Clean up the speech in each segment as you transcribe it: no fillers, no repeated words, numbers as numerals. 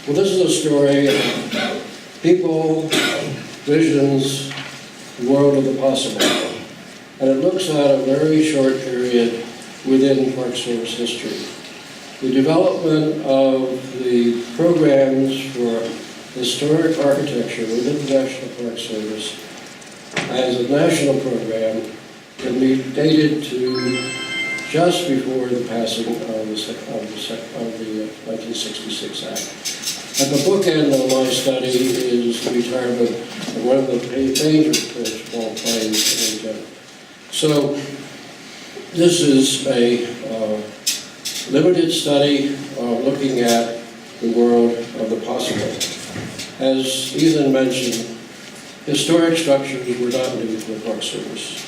Well, this is a story of people, visions, the world of the possible. And it looks at a very short period within Park Service history. The development of the programs for historic architecture within the National Park Service as a national program can be dated to just before the passing of the 1966 Act. At the bookend of my study is the retirement of one of the major small planes in Judd. So this is a limited study looking at the world of the possible. As Ethan mentioned, historic structures were not new to the Park Service.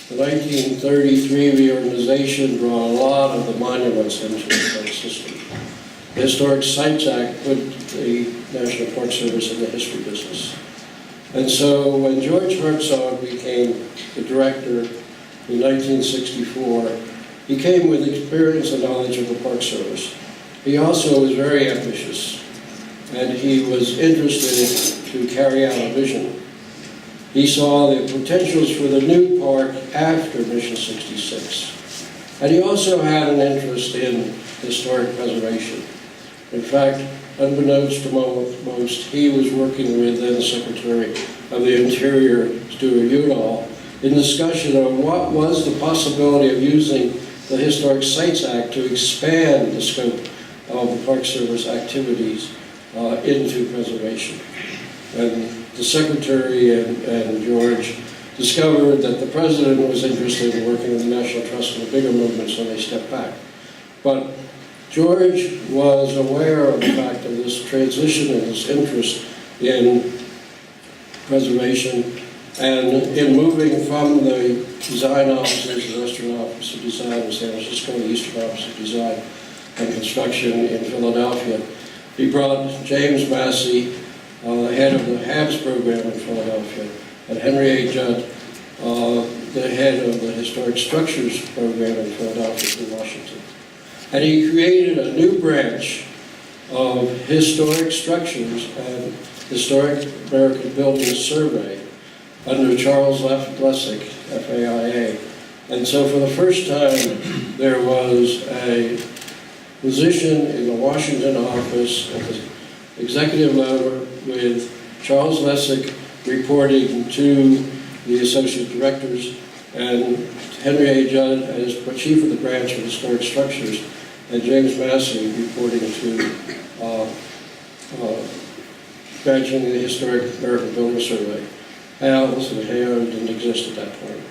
The 1933 reorganization brought a lot of the monuments into the park system. The Historic Sites Act put the National Park Service in the history business. And so when George Hartzog became the director in 1964, he came with experience and knowledge of the Park Service. He also was very ambitious, and he was interested to carry out a vision. He saw the potentials for the new park after Mission 66. And he also had an interest in historic preservation. In fact, unbeknownst to most, he was working with then Secretary of the Interior, Stuart Udall, in discussion of what was the possibility of using the Historic Sites Act to expand the scope of the Park Service activities into preservation. And the Secretary and George discovered that the President was interested in working with the National Trust in the bigger movement, so they stepped back. But George was aware of the fact of this transition and his interest in preservation, and in moving from the design offices, the Western Office of Design in San Francisco, the Eastern Office of Design and Construction in Philadelphia, he brought James Massey, the head of the HABS program in Philadelphia, and Henry A. Judd, the head of the Historic Structures program in Philadelphia to Washington. And he created a new branch of historic structures and historic American buildings survey under Charles Lessig, FAIA. And so for the first time, there was a position in the Washington office at the executive level with Charles Lessig reporting to the associate directors and Henry A. Judd as chief of the branch of historic structures, and James Massey reporting to managing the Historic American Building Survey. HALS and HAO didn't exist at that point.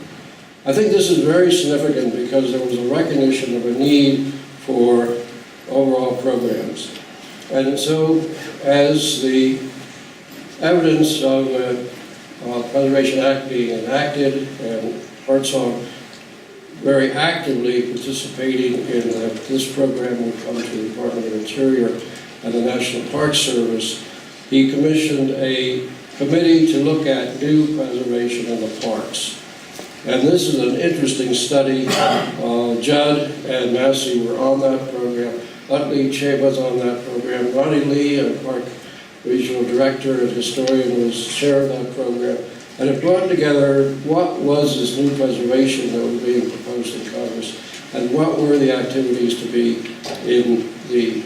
I think this is very significant because there was a recognition of a need for overall programs. And so as the evidence of the Preservation Act being enacted and Hartzog very actively participating in this program would come to the Department of Interior and the National Park Service, he commissioned a committee to look at new preservation in the parks. And this is an interesting study. Judd and Massey were on that program. Utley was on that program. Ronnie Lee, a park regional director and historian, was chair of that program. And it brought together what was this new preservation that was being proposed in Congress and what were the activities to be in the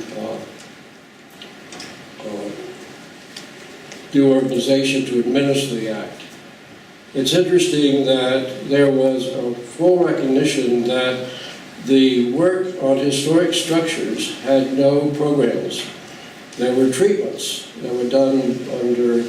new organization to administer the act. It's interesting that there was a full recognition that the work on historic structures had no programs. There were treatments that were done under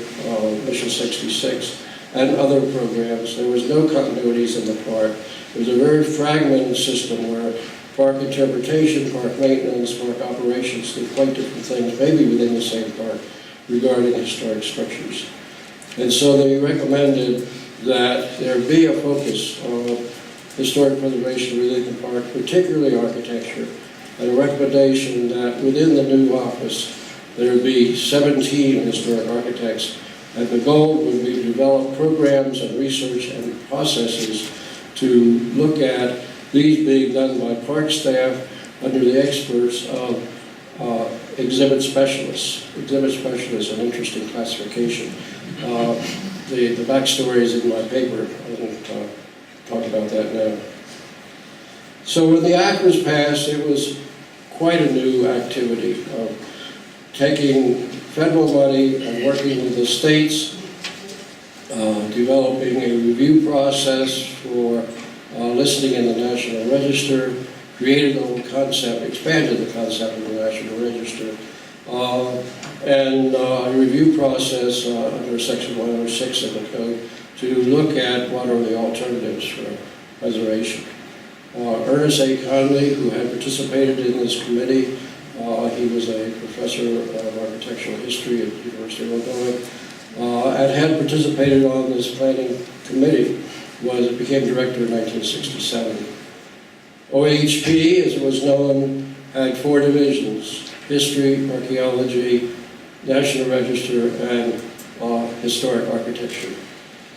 Mission 66 and other programs. There was no continuities in the park. It was a very fragmented system where park interpretation, park maintenance, park operations did quite different things, maybe within the same park, regarding historic structures. And so they recommended that there be a focus on historic preservation within the park, particularly architecture, and a recommendation that within the new office there would be 17 historic architects, and the goal would be to develop programs and research and processes to look at these being done by park staff under the experts of exhibit specialists. Exhibit specialists, an interesting classification. The backstory is in my paper. I won't talk about that now. So when the act was passed, it was quite a new activity of taking federal money and working with the states, developing a review process for listing in the National Register, created the whole concept, expanded the concept of the National Register, and a review process under Section 106 of the Code to look at what are the alternatives for preservation. Ernest A. Connelly, who had participated in this committee, he was a professor of architectural history at the University of Illinois, and had participated on this planning committee, became director in 1967. OHP, as it was known, had 4 divisions: history, archaeology, National Register, and historic architecture.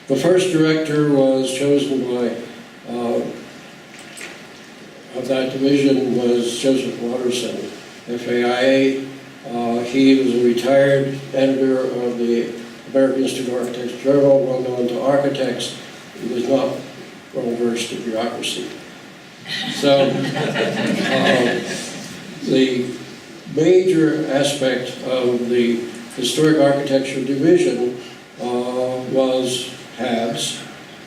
The first director was chosen by, of that division was Joseph Watterson, FAIA. He was a retired editor of the American Institute of Architects Journal, well known to architects. He was not well versed in bureaucracy. So the major aspect of the historic architecture division was HABS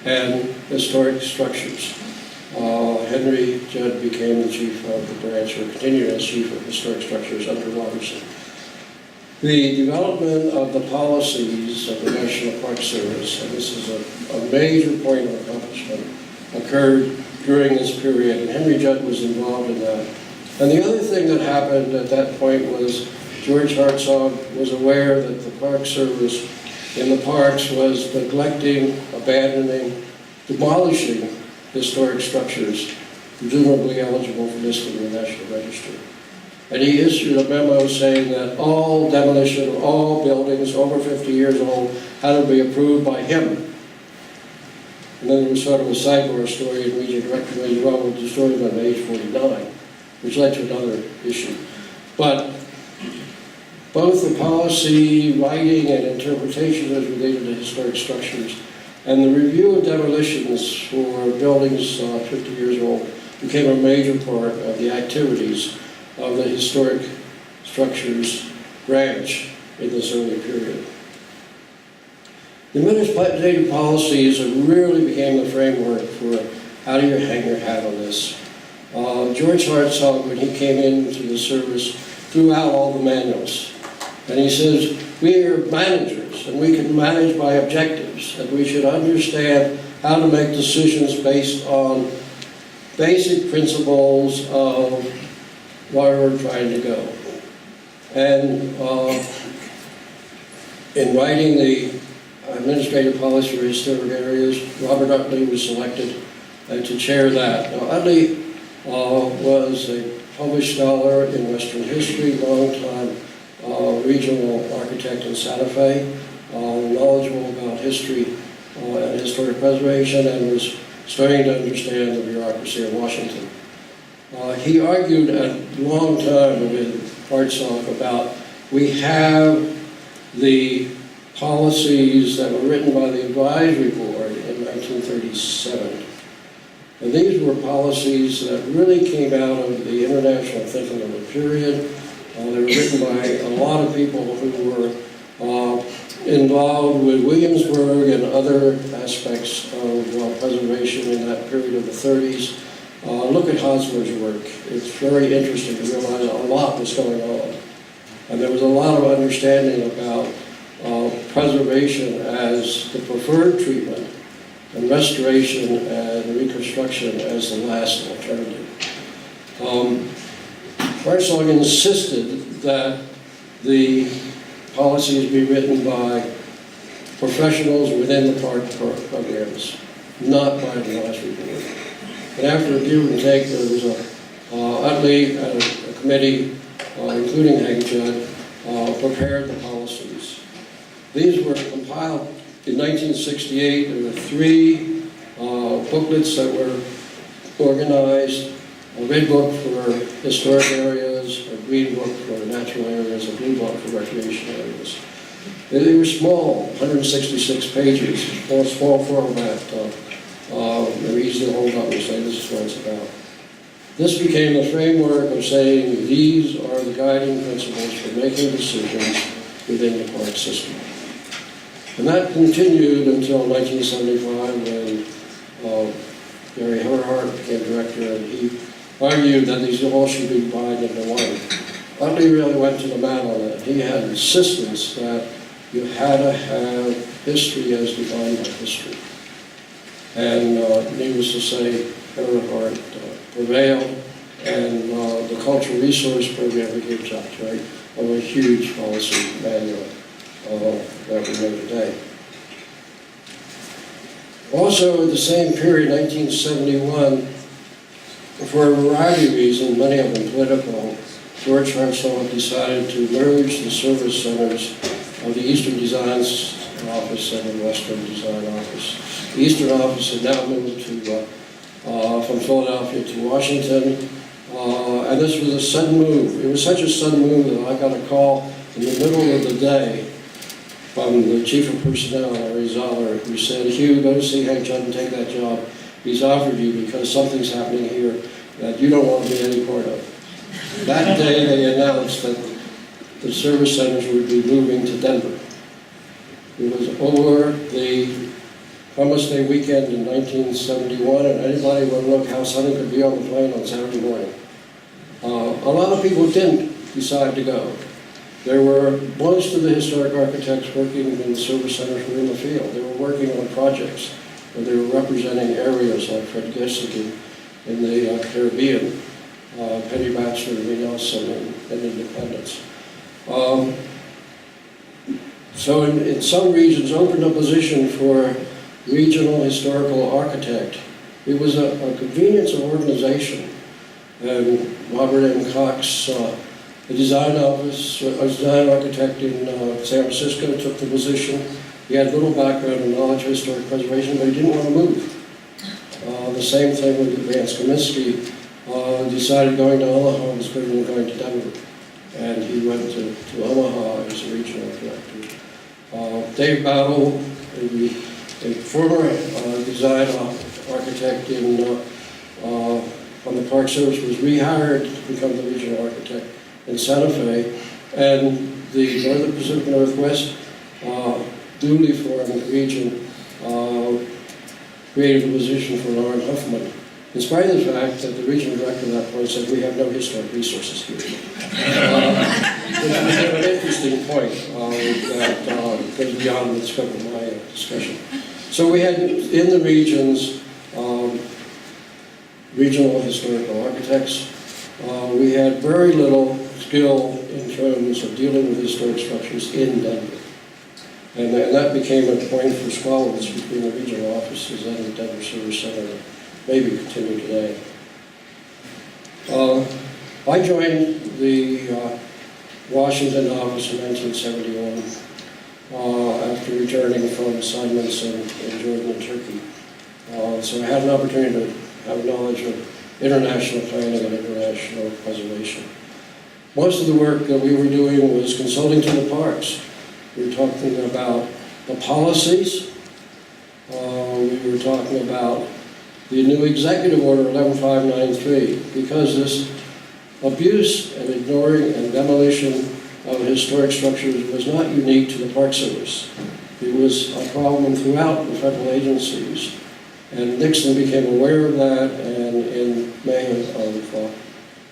and historic structures. Henry Judd became the chief of the branch, or continued as chief of historic structures under Watterson. The development of the policies of the National Park Service, and this is a major point of accomplishment, occurred during this period, and Henry Judd was involved in that. And the other thing that happened at that point was George Hartzog was aware that the Park Service in the parks was neglecting, abandoning, demolishing historic structures, presumably eligible for listing in the National Register. And he issued a memo saying that all demolition of all buildings over 50 years old had to be approved by him. And then there was sort of a sidebar story in Region Director Committee, well, we'll destroy them at age 49, which led to another issue. But both the policy, writing, and interpretation as related to historic structures, and the review of demolitions for buildings 50 years old became a major part of the activities of the historic structures branch in this early period. The administrative policies really became the framework for how do you hang your hat on this. George Hartzog, when he came into the service, threw out all the manuals. And he says, we are managers, and we can manage by objectives, and we should understand how to make decisions based on basic principles of where we're trying to go. And in writing the administrative policy for historic areas, Robert Utley was selected to chair that. Now, Utley was a published scholar in Western history, long-time regional architect in Santa Fe, knowledgeable about history and historic preservation, and was starting to understand the bureaucracy of Washington. He argued a long time with Hartzog about we have the policies that were written by the advisory board in 1937. And these were policies that really came out of the international thinking of the period. They were written by a lot of people who were involved with Williamsburg and other aspects of preservation in that period of the 30s. Look at Hosmer's work. It's very interesting to realize a lot was going on. And there was a lot of understanding about preservation as the preferred treatment, and restoration and reconstruction as the last alternative. Hartzog insisted that the policies be written by professionals within the park programs, not by the advisory board. And after a give and take, there was Utley and a committee, including Hank Judd, prepared the policies. These were compiled in 1968. There were 3 booklets that were organized: a red book for historic areas, areas, a green book for natural areas, a blue book for recreation areas. They were small, 166 pages, small format. They're easy to hold up and say this is what it's about. This became the framework of saying these are the guiding principles for making decisions within the park system. And that continued until 1975 when Gary Everhart became director, and he argued that these all should be combined into one. Utley really went to the mat on that. He had insistence that you had to have history as defined by history. And needless to say, Everhart prevailed, and the cultural resource program became chapter, right, of a huge policy manual that we know today. Also, at the same period, 1971, for a variety of reasons, many of them political, George Hartzog decided to merge the service centers of the Eastern Design Office and the Western Design Office. The Eastern Office had now moved to, from Philadelphia to Washington, and this was a sudden move. It was such a sudden move that I got a call in the middle of the day from the Chief of Personnel, Larry Zoller, who said, "Hugh, go to see Hank Judd and take that job. He's offered you because something's happening here that you don't want to be any part of." That day they announced that the service centers would be moving to Denver. It was over the Columbus Day weekend in 1971, and anybody would look how sunny could be on the plane on Saturday morning. A lot of people didn't decide to go. There were most of the historic architects working in the service centers were in the field. They were working on projects, where they were representing areas like Fred Gessig in the Caribbean, Penny Batchelor, Lee Nelson, and Independence. So in some regions, opened a position for regional historical architect. It was a convenience of organization. And Robert M. Cox, a design architect in San Francisco, took the position. He had little background and knowledge of historic preservation, but he didn't want to move. The same thing with Vance Kaminsky. Decided going to Omaha was better than going to Denver. And he went to Omaha as a regional director. Dave Battle, a former design architect from the Park Service, was rehired to become the regional architect in Santa Fe, and the Northern Pacific Northwest newly formed region created a position for Lauren Huffman, in spite of the fact that the regional director at that point said, "We have no historic resources here." Which was an interesting point that goes beyond the scope of my discussion. So we had in the regions regional historical architects. We had very little skill in terms of dealing with historic structures in Denver. And that became a point for squabbles between the regional offices and the Denver Service Center, maybe continue today. I joined the Washington office in 1971 after returning from assignments in Jordan and Turkey. So I had an opportunity to have knowledge of international planning and international preservation. Most of the work that we were doing was consulting to the parks. We were talking about the policies. We were talking about the new Executive Order 11593, because this abuse and ignoring and demolition of historic structures was not unique to the Park Service. It was a problem throughout the federal agencies. And Nixon became aware of that, and in May of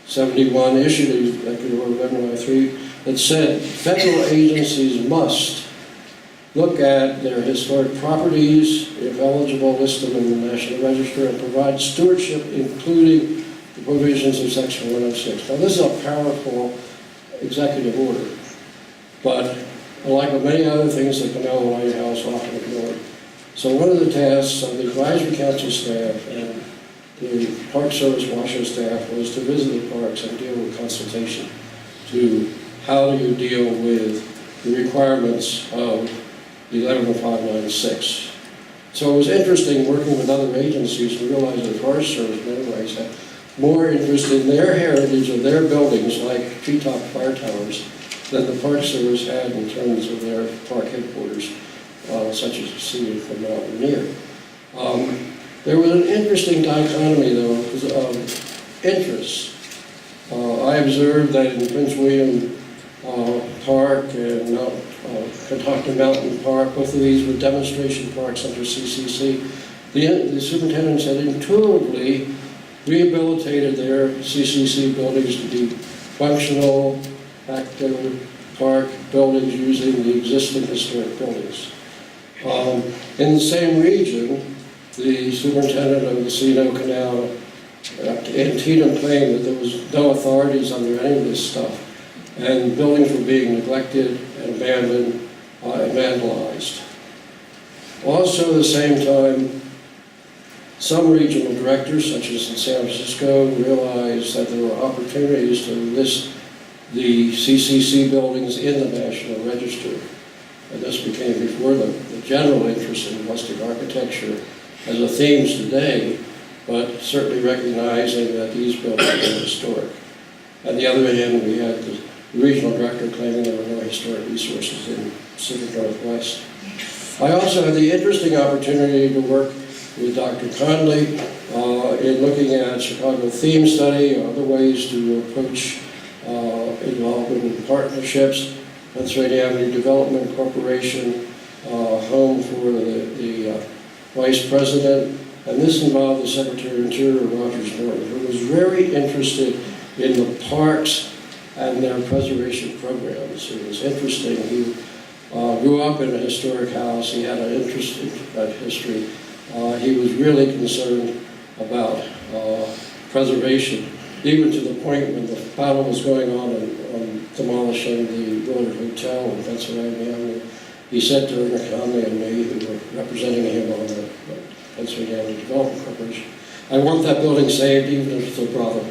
71 issued an Executive Order 1193 that said federal agencies must look at their historic properties, if eligible, list them in the National Register, and provide stewardship, including the provisions of Section 106. Now, this is a powerful executive order, but like many other things that Connelly White House often ignored. So one of the tasks of the Advisory Council staff and the Park Service WASO staff was to visit the parks and deal with consultation to how do you deal with the requirements of 110596. So it was interesting working with other agencies to realize that the Forest Service in many ways had more interest in their heritage of their buildings, like treetop fire towers, than the Park Service had in terms of their park headquarters, such as you see from Mount Rainier. There was an interesting dichotomy, though, of interests. I observed that in Prince William Park and Catoctin Mountain Park, both of these were demonstration parks under CCC. The superintendents had intuitively rehabilitated their CCC buildings to be functional, active park buildings using the existing historic buildings. In the same region, the superintendent of the C&O Canal Antietam claimed that there was no authorities under any of this stuff, and buildings were being neglected and abandoned and vandalized. Also at the same time, some regional directors, such as in San Francisco, realized that there were opportunities to list the CCC buildings in the National Register. And this became before the general interest in rustic architecture as a theme today, but certainly recognizing that these buildings are historic. On the other hand, we had the regional director claiming there were no historic resources in the Pacific Northwest. I also had the interesting opportunity to work with Dr. Connelly in looking at Chicago theme study, other ways to approach involvement in partnerships. Pennsylvania Avenue Development Corporation, home for the Vice President, and this involved the Secretary of Interior, Rogers Norton, who was very interested in the parks and their preservation programs. It was interesting. He grew up in a historic house. He had an interest in history. He was really concerned about preservation, even to the point when the battle was going on demolishing the Willard Hotel in Pennsylvania Avenue. He said to Ernest Connelly and me, who were representing him on the Pennsylvania Avenue Development Corporation, I want that building saved even if it's a brothel.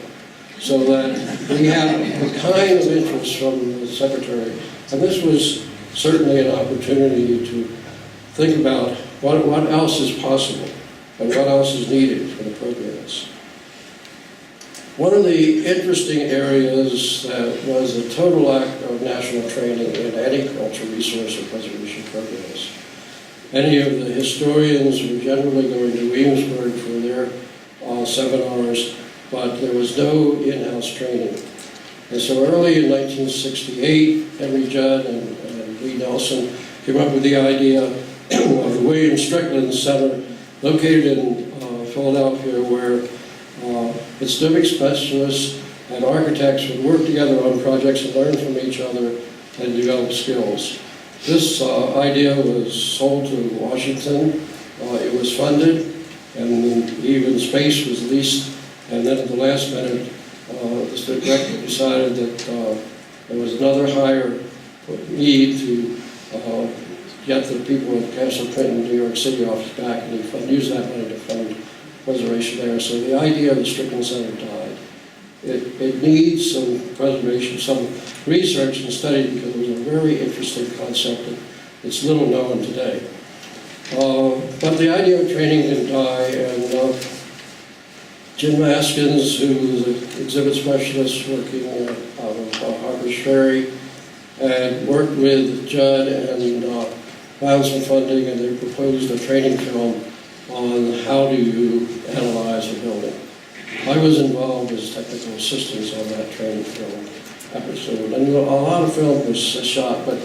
So that we had the kind of interest from the Secretary. And this was certainly an opportunity to think about what else is possible and what else is needed for the programs. One of the interesting areas that was a total lack of national training in any cultural resource or preservation programs. Many of the historians were generally going to Williamsburg for their seminars, but there was no in-house training. And so early in 1968, Henry Judd and Lee Nelson came up with the idea of the William Strickland Center, located in Philadelphia, where civic specialists and architects would work together on projects and learn from each other and develop skills. This idea was sold to Washington. It was funded, and even space was leased. And then at the last minute, the director decided that there was another higher need to get the people at Castle Clinton, New York City office back, and he used that money to fund preservation there. So the idea of the Strickland Center died. It needs some preservation, some research and study, because it was a very interesting concept and it's little known today. But the idea of training didn't die, and Jim Askins, who was an exhibit specialist working out of Harper's Ferry, and worked with Judd and found some funding, and they proposed a training film on how do you analyze a building. I was involved as technical assistance on that training film episode, and a lot of film was shot, but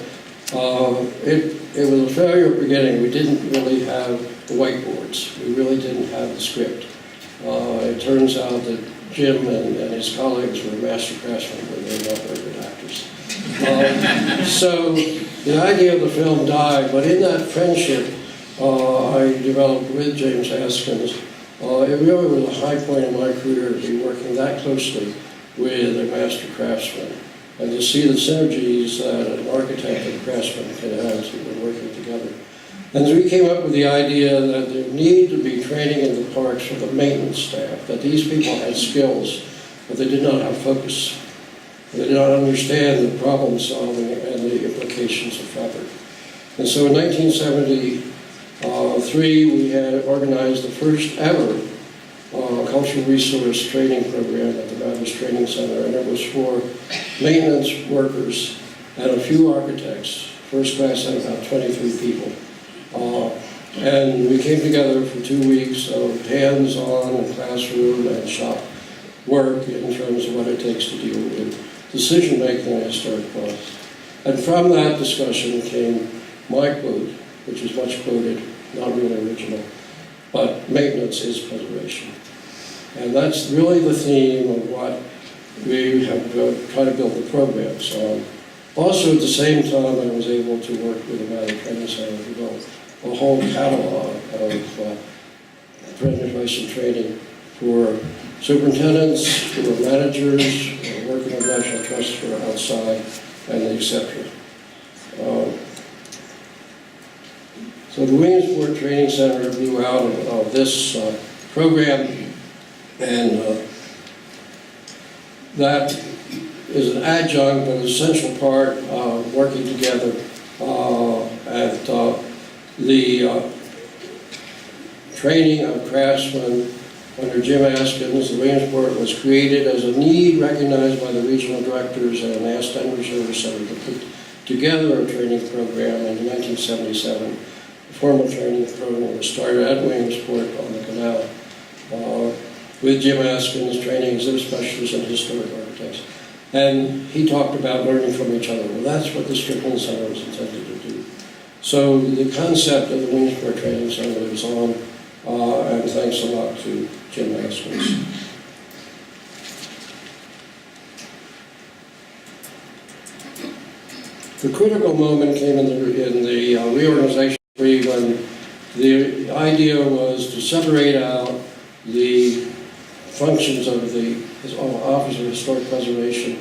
it was a failure beginning. We didn't really have the whiteboards. We really didn't have the script. It turns out that Jim and his colleagues were master craftsmen, but they were not very good actors. So the idea of the film died, but in that friendship I developed with James Askins, it really was a high point in my career to be working that closely with a master craftsman and to see the synergies that an architect and craftsman can have when working together. And so we came up with the idea that there needed to be training in the parks for the maintenance staff, that these people had skills, but they did not have focus. They did not understand the problem solving and the implications of fabric. And so in 1973, we had organized the first ever cultural resource training program at the Strickland Center Training Center, and it was for maintenance workers and a few architects. First class had about 23 people. And we came together for 2 weeks of hands-on and classroom and shop work in terms of what it takes to deal with decision-making in historic costs. And from that discussion came my quote, which is much quoted, not really original, but maintenance is preservation. And that's really the theme of what we have tried to build the programs on. Also, at the same time, I was able to work with the Massey Training Center to develop a whole catalog of preservation training for superintendents, for managers, working with National Trust for outside, and etc. So the Williamsport Training Center grew out of this program, and that is an adjunct but essential part of working together at the training of craftsmen under Jim Askins. The Williamsport was created as a need recognized by the regional directors and asked Denver Service Center to put together a training program in 1977. A formal training program was started at Williamsport on the canal with Jim Askins, training exhibit specialists and historic architects. And he talked about learning from each other. Well, that's what the Strickland Center was intended to do. So the concept of the Williamsport Training Center lives on, and thanks a lot to Jim Askins. The critical moment came in the reorganization when the idea was to separate out the functions of the Office of Historic Preservation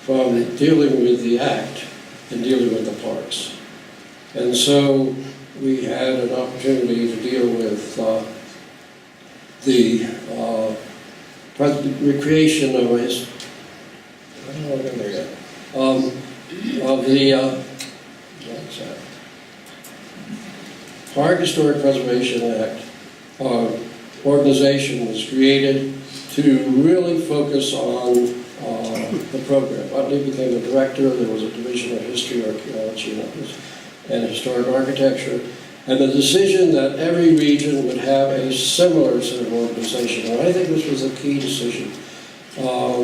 from dealing with the Act and dealing with the parks. And so we had an opportunity to deal with the recreation of his, I don't know what I'm there yet, of the Park Historic Preservation Act organization was created to really focus on the program. Utley became the director. There was a division of history, archaeology, and historic architecture. And the decision that every region would have a similar sort of organization. And I think this was a key decision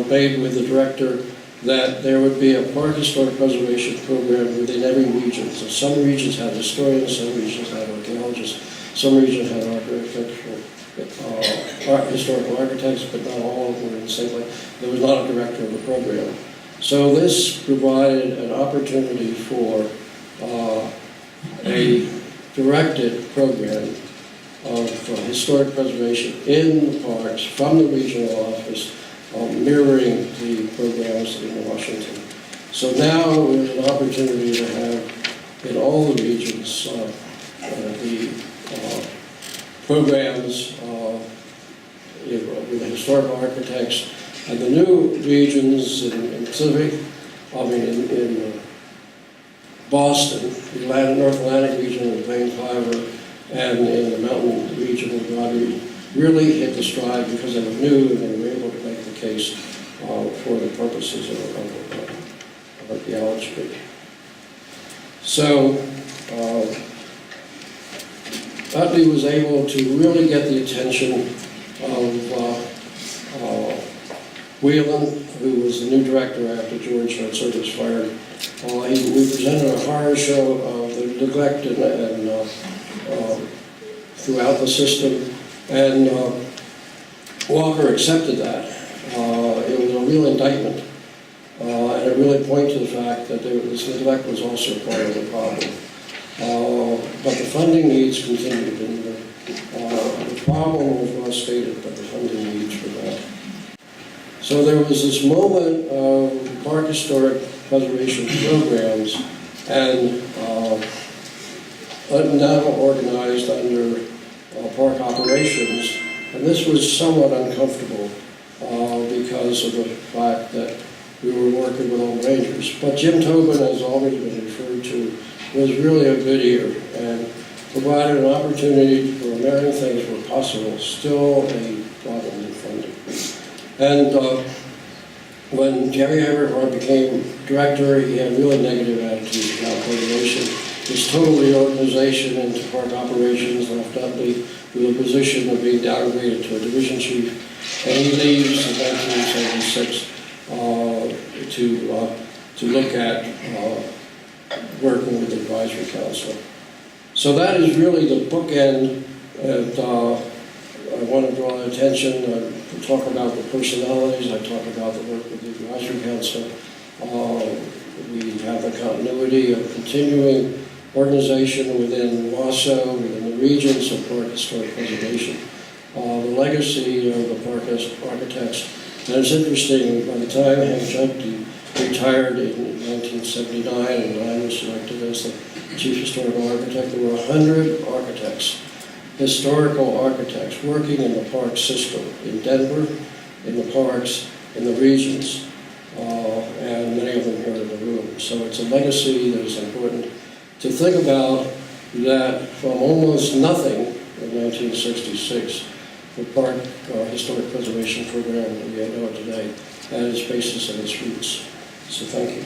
made with the director, that there would be a park historic preservation program within every region. So some regions had historians, some regions had archaeologists, some regions had architectural, historical architects, but not all of them were in the same place. There was not a director of the program. So this provided an opportunity for a directed program of historic preservation in the parks from the regional office, mirroring the programs in Washington. So now there's an opportunity to have in all the regions the programs with historical architects, and the new regions in Pacific, in Boston, the North Atlantic region of Plains Fiber, and in the mountain region of Broadway, really hit the stride because they were new and they were able to make the case for the purposes of archaeology. So Utley was able to really get the attention of Whelan, who was the new director after George Hartzog was fired. We presented a horror show of the neglect and throughout the system, and Walker accepted that. It was a real indictment, and it really pointed to the fact that this neglect was also part of the problem. But the funding needs continued, and the problem was well stated, but the funding needs were not. So there was this moment of park historic preservation programs, and now organized under park operations, and this was somewhat uncomfortable because of the fact that we were working with old rangers. But Jim Tobin, as already been referred to, was really a good ear and provided an opportunity for American things were possible, still a problem And when Jerry Everhart became director, he had a really negative attitude about coordination. His total reorganization into park operations left Utley with a position of being downgraded to a division chief. And he leaves in 1976 to look at working with the advisory council. So that is really the bookend, and I want to draw attention to talk about the personalities. I talk about the work with the advisory council. We have the continuity of continuing organization within WASO, within the regions of park historic preservation. The legacy of the park architects. And it's interesting, by the time Judd retired in 1979 and I was selected as the chief historical architect, there were 100 architects, historical architects, working in the park system in Denver, in the parks, in the regions, and many of them here in the room. So it's a legacy that is important to think about, that from almost nothing in 1966, the park historic preservation program that we know today had its basis and its roots. So thank you.